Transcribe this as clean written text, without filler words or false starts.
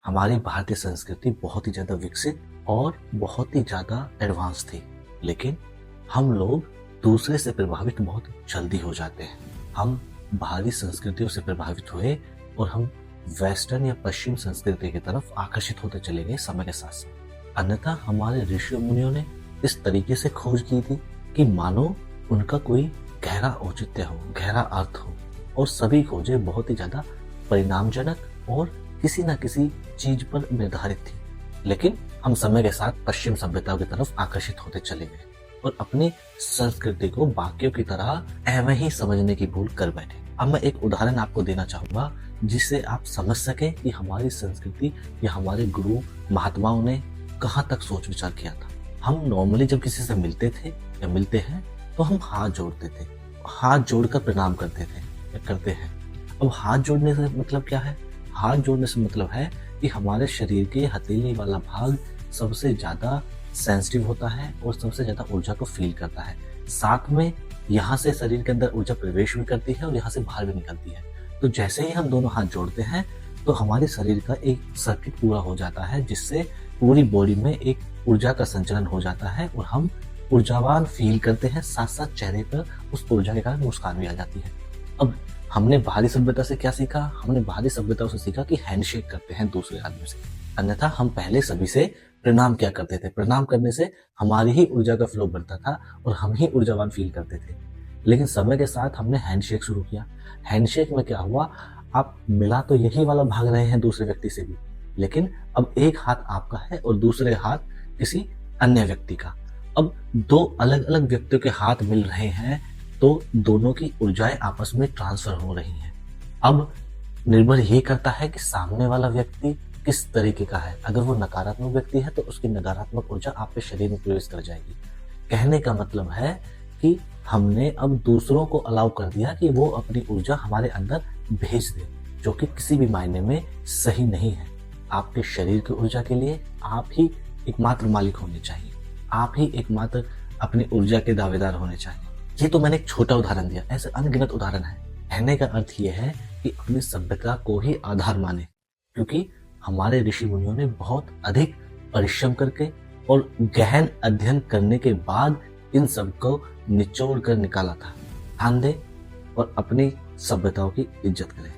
हमारी भारतीय संस्कृति बहुत ही ज़्यादा विकसित और बहुत ही ज़्यादा एडवांस थी, लेकिन हम लोग दूसरे से प्रभावित बहुत जल्दी हो जाते हैं। हम बाहरी संस्कृतियों से प्रभावित हुए और हम वेस्टर्न या पश्चिम संस्कृति की तरफ आकर्षित होते चले गए समय के साथ साथ। अन्यथा हमारे ऋषि मुनियों ने इस तरीके से खोज की थी कि मानो उनका कोई गहरा औचित्य हो, गहरा अर्थ हो, और सभी खोजें बहुत ही ज्यादा परिणामजनक और किसी न किसी चीज पर निर्धारित थी। लेकिन हम समय के साथ पश्चिम सभ्यताओं की तरफ आकर्षित होते चले गए और अपनी संस्कृति को बाकियों की तरह एवं ही समझने की भूल कर बैठे। अब मैं एक उदाहरण आपको देना चाहूंगा जिससे आप समझ सके कि हमारी संस्कृति या हमारे गुरु महात्माओं ने कहाँ तक सोच विचार किया था। हम नॉर्मली जब किसी से मिलते थे या मिलते हैं तो हम हाथ जोड़ते थे, हाथ जोड़कर प्रणाम करते थे या करते हैं। अब हाथ जोड़ने से मतलब क्या है? हाथ जोड़ने से मतलब है कि हमारे शरीर के हथेली वाला भाग सबसे ज्यादा सेंसिटिव होता है और सबसे ज्यादा ऊर्जा को फील करता है। साथ में यहाँ से शरीर के अंदर ऊर्जा प्रवेश भी करती है और यहाँ से बाहर भी निकलती है। तो जैसे ही हम दोनों हाथ जोड़ते हैं तो हमारे शरीर का एक सर्किट पूरा हो जाता है, जिससे पूरी बॉडी में एक ऊर्जा का संचलन हो जाता है और हम ऊर्जावान फील करते हैं। साथ साथ चेहरे पर उस ऊर्जा के कारण मुस्कान भी आ जाती है। अब हमने बाहरी सभ्यता से क्या सीखा? हमने बाहरी सभ्यताओं से सीखा कि हैंडशेक करते हैं दूसरे आदमी से, अन्यथा हम पहले सभी से प्रणाम क्या करते थे। प्रणाम करने से हमारी ही ऊर्जा का फ्लो बढ़ता था और हम ही ऊर्जावान फील करते थे। लेकिन समय के साथ हमने हैंडशेक शुरू किया। हैंडशेक में क्या हुआ? आप मिला तो यही वाला भाग रहे हैं दूसरे व्यक्ति से भी, लेकिन अब एक हाथ आपका है और दूसरे हाथ किसी अन्य व्यक्ति का। अब दो अलग अलग व्यक्तियों के हाथ मिल रहे हैं तो दोनों की ऊर्जाएं आपस में ट्रांसफर हो रही हैं। अब निर्भर ये करता है कि सामने वाला व्यक्ति किस तरीके का है। अगर वो नकारात्मक व्यक्ति है तो उसकी नकारात्मक ऊर्जा आपके शरीर में प्रवेश कर जाएगी। कहने का मतलब है कि हमने अब दूसरों को अलाउ कर दिया कि वो अपनी ऊर्जा हमारे अंदर भेज दे, जो कि किसी भी मायने में सही नहीं है। आपके शरीर की ऊर्जा के लिए आप ही एकमात्र मालिक होने चाहिए, आप ही एकमात्र अपनी ऊर्जा के दावेदार होने चाहिए। ये तो मैंने एक छोटा उदाहरण दिया, ऐसे अनगिनत उदाहरण है। कहने का अर्थ ये है कि अपनी सभ्यता को ही आधार माने, क्योंकि हमारे ऋषि मुनियों ने बहुत अधिक परिश्रम करके और गहन अध्ययन करने के बाद इन सबको निचोड़ कर निकाला था। ध्यान दें और अपनी सभ्यताओं की इज्जत करें।